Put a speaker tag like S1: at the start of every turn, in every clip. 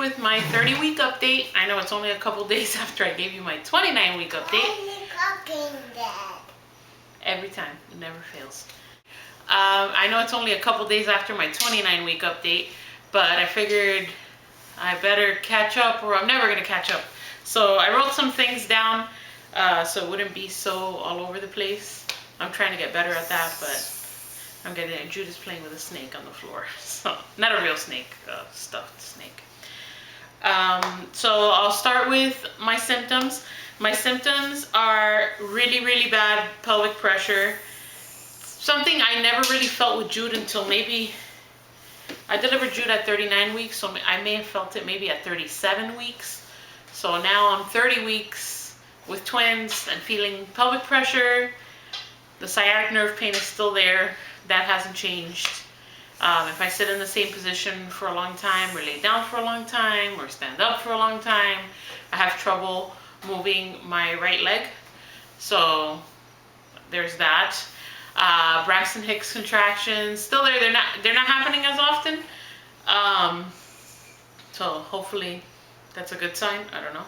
S1: with my 30-week update. I know it's only a couple days after I gave you my 29-week update. Every time, it never fails. I know it's only a couple days after my 29-week update, but I figured I better catch up or I'm never going to catch up. So I wrote some things down so it wouldn't be so all over the place. I'm trying to get better at that, but I'm getting it. Jude is playing with a snake on the floor. So, not a real snake, a stuffed snake. So I'll start with my symptoms. My symptoms are really, really bad pelvic pressure. Something I never really felt with Jude until maybe, I delivered Jude at 39 weeks, so I may have felt it maybe at 37 weeks. So now I'm 30 weeks with twins and feeling pelvic pressure. The sciatic nerve pain is still there. That hasn't changed. If I sit in the same position for a long time, or lay down for a long time, or stand up for a long time, I have trouble moving my right leg. So there's that. Braxton Hicks contractions, still there. They're not happening as often. So hopefully that's a good sign. I don't know.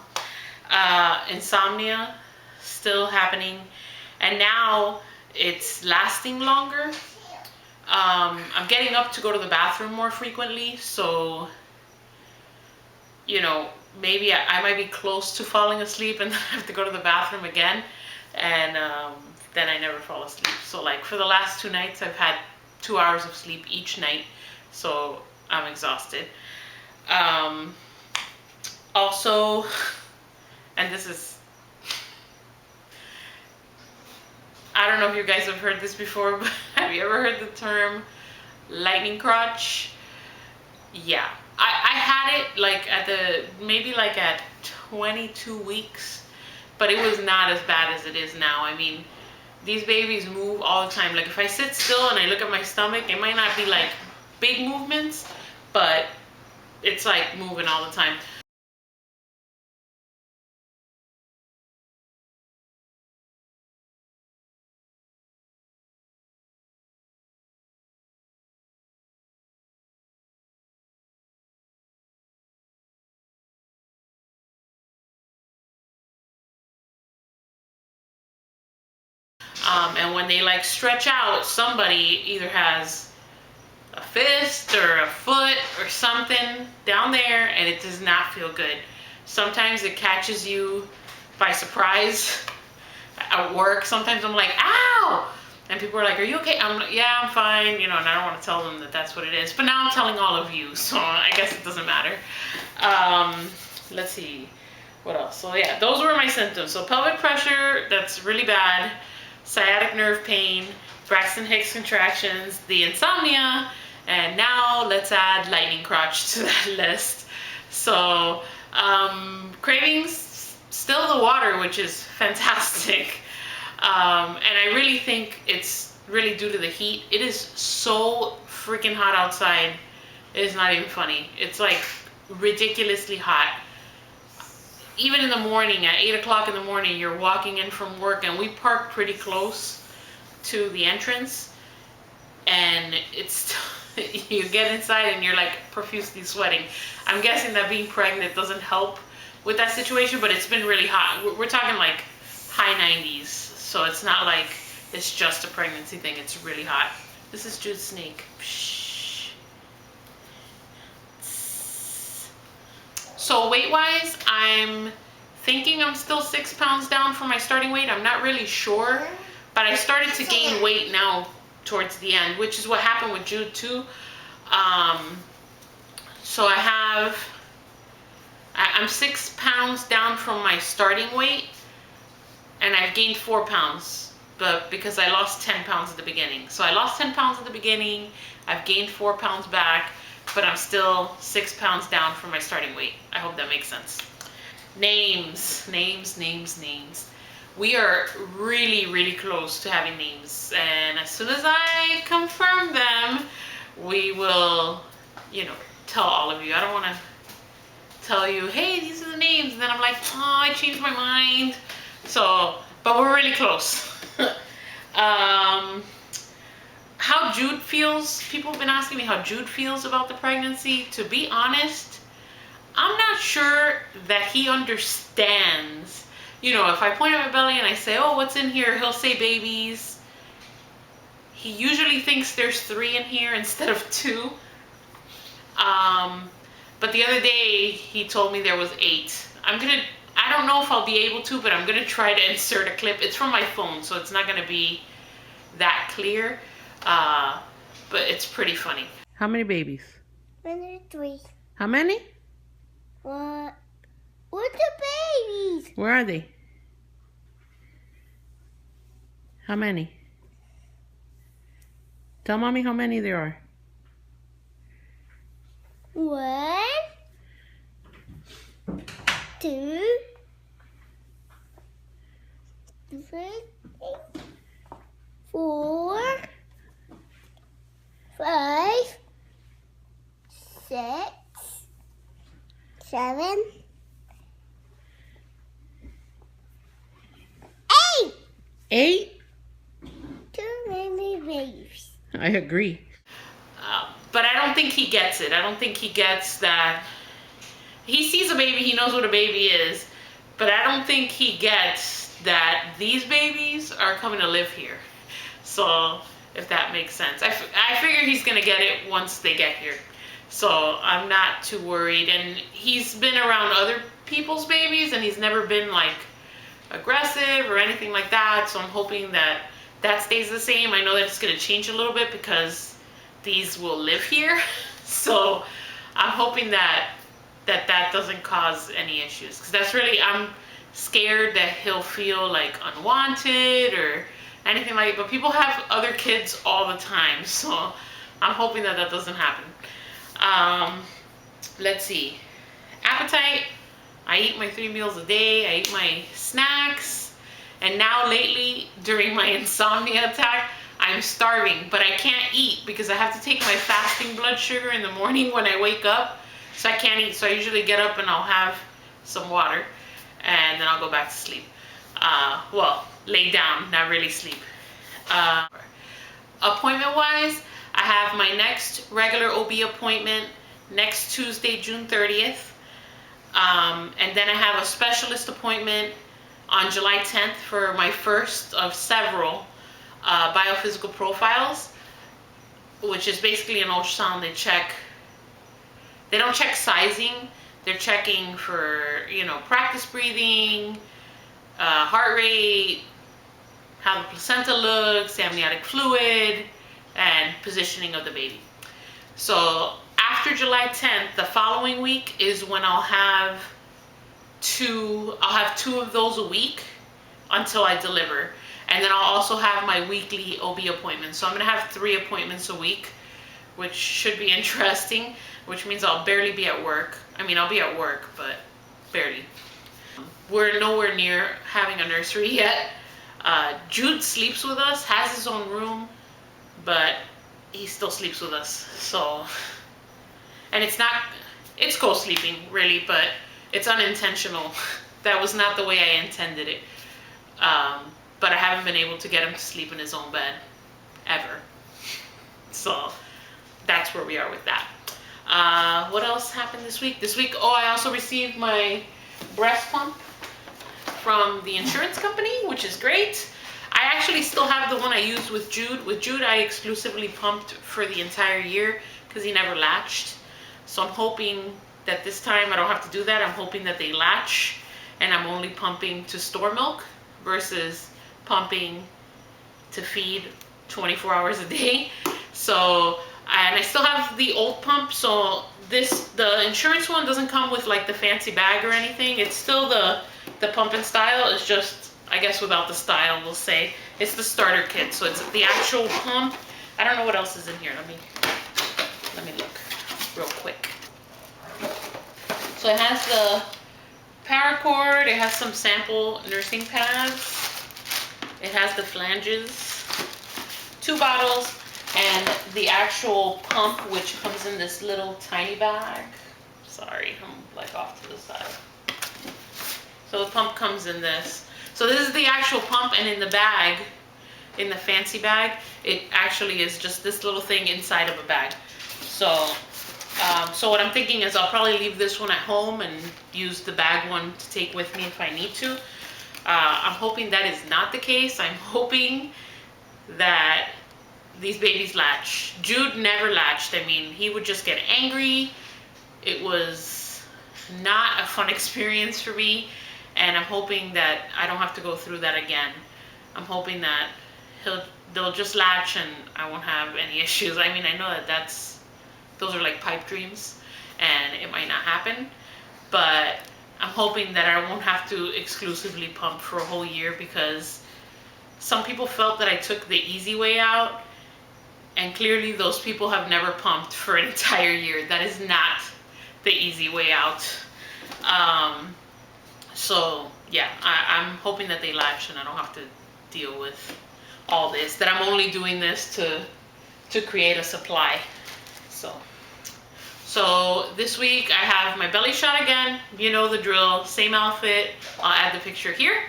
S1: Insomnia, still happening. And now it's lasting longer. I'm getting up to go to the bathroom more frequently, so, you know, maybe I might be close to falling asleep and then I have to go to the bathroom again, and then I never fall asleep. So like for the last 2 nights, I've had 2 hours of sleep each night, so I'm exhausted. Also, and this is, I don't know if you guys have heard this before, but have you ever heard the term lightning crotch? Yeah, I had it like maybe at 22 weeks, but it was not as bad as it is now. I mean, these babies move all the time. Like if I sit still and I look at my stomach, it might not be like big movements, but it's like moving all the time. And when they like stretch out, somebody either has a fist or a foot or something down there, and it does not feel good. Sometimes it catches you by surprise at work. Sometimes I'm like, ow! And people are like, are you okay? I'm like, yeah, I'm fine, you know, and I don't want to tell them that that's what it is. But now I'm telling all of you, so I guess it doesn't matter. Let's see, what else? So yeah, those were my symptoms. So pelvic pressure, that's really bad. Sciatic nerve pain, Braxton Hicks contractions, the insomnia, and now let's add lightning crotch to that list. So cravings, still the water, which is fantastic. And I really think it's really due to the heat. It is so freaking hot outside. It is not even funny. It's like ridiculously hot. Even in the morning, at 8 o'clock in the morning, you're walking in from work, and we park pretty close to the entrance, and it's you get inside and you're like profusely sweating. I'm guessing that being pregnant doesn't help with that situation, but it's been really hot. We're talking like high 90s, so it's not like it's just a pregnancy thing. It's really hot. This is Jude's snake. So weight-wise, I'm thinking I'm still 6 pounds down from my starting weight. I'm not really sure, but I started to gain weight now towards the end, which is what happened with Jude too. So I'm 6 pounds down from my starting weight, and I've gained 4 pounds, but because I lost 10 pounds at the beginning. So I lost 10 pounds at the beginning, I've gained 4 pounds back, but I'm still 6 pounds down from my starting weight. I hope that makes sense. Names. We are really, really close to having names. And as soon as I confirm them, we will, you know, tell all of you. I don't want to tell you, hey, these are the names. And then I'm like, oh, I changed my mind. So, but we're really close. How Jude feels, people have been asking me how Jude feels about the pregnancy. To be honest, I'm not sure that he understands. You know, if I point at my belly and I say, oh, what's in here? He'll say babies. He usually thinks there's 3 in here instead of 2. But the other day he told me there was 8. I don't know if I'll be able to, but I'm gonna try to insert a clip. It's from my phone, so it's not gonna be that clear. But it's pretty funny. How many babies?
S2: 3.
S1: How many?
S2: What? What's the babies?
S1: Where are they? How many? Tell mommy how many there are.
S2: 1, 2, 3, 4, 5, 6, 7, 8.
S1: 8?
S2: Too many babies.
S1: I agree. But I don't think he gets it. I don't think he gets that. He sees a baby, he knows what a baby is, but I don't think he gets that these babies are coming to live here. So, if that makes sense. I figure he's going to get it once they get here. So, I'm not too worried. And he's been around other people's babies, and he's never been, like, aggressive or anything like that. So, I'm hoping that that stays the same. I know that it's going to change a little bit because these will live here. So, I'm hoping that doesn't cause any issues. Because that's really, I'm scared that he'll feel, like, unwanted or anything like that. But people have other kids all the time, so I'm hoping that doesn't happen. Let's see. Appetite. I eat my 3 meals a day. I eat my snacks. And now lately, during my insomnia attack, I'm starving. But I can't eat because I have to take my fasting blood sugar in the morning when I wake up. So I can't eat. So I usually get up and I'll have some water. And then I'll go back to sleep. Well, lay down, not really sleep. Appointment-wise, I have my next regular OB appointment next Tuesday, June 30th. And then I have a specialist appointment on July 10th for my first of several biophysical profiles, which is basically an ultrasound. They don't check sizing. They're checking for, you know, practice breathing, heart rate, how the placenta looks, amniotic fluid, and positioning of the baby. So after July 10th, the following week is when I'll have 2 of those a week until I deliver. And then I'll also have my weekly OB appointments. So I'm gonna have 3 appointments a week, which should be interesting, which means I'll barely be at work. I mean, I'll be at work, but barely. We're nowhere near having a nursery yet. Jude sleeps with us, has his own room, but he still sleeps with us. So, and it's co-sleeping really, but it's unintentional. That was not the way I intended it. But I haven't been able to get him to sleep in his own bed, ever. So, that's where we are with that. What else happened this week? Oh, I also received my breast pump from the insurance company, which is great. I actually still have the one I used with Jude. With Jude, I exclusively pumped for the entire year because he never latched. So I'm hoping that this time I don't have to do that. I'm hoping that they latch and I'm only pumping to store milk versus pumping to feed 24 hours a day. So, and I still have the old pump. So the insurance one doesn't come with like the fancy bag or anything. It's still the pump and style. It's just, I guess without the style, we'll say. It's the starter kit. So it's the actual pump. I don't know what else is in here. Let me look real quick. So it has the paracord. It has some sample nursing pads. It has the flanges, 2 bottles, and the actual pump, which comes in this little tiny bag. Sorry, I'm like off to the side. So the pump comes in this. So this is the actual pump, and in the bag, in the fancy bag, it actually is just this little thing inside of a bag. So So what I'm thinking is I'll probably leave this one at home and use the bag one to take with me if I need to. I'm hoping that is not the case. I'm hoping that these babies latch. Jude never latched. I mean, he would just get angry. It was not a fun experience for me, and I'm hoping that I don't have to go through that again. I'm hoping that they'll just latch and I won't have any issues. I mean, I know that those are like pipe dreams and it might not happen, but I'm hoping that I won't have to exclusively pump for a whole year, because some people felt that I took the easy way out, and clearly those people have never pumped for an entire year. That is not the easy way out. So yeah, I'm hoping that they latch and I don't have to deal with all this, that I'm only doing this to create a supply. So this week I have my belly shot again. You know the drill, same outfit. I'll add the picture here.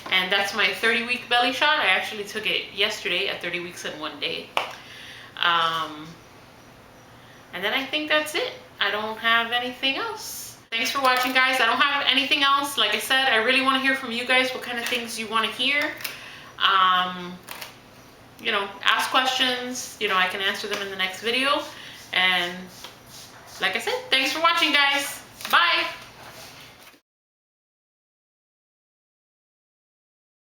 S1: And that's my 30-week belly shot. I actually took it yesterday at 30 weeks and 1 day. And then I think that's it. I don't have anything else. Thanks for watching, guys. I don't have anything else. Like I said, I really want to hear from you guys what kind of things you want to hear. You know, ask questions. You know, I can answer them in the next video. And like I said, thanks for watching, guys.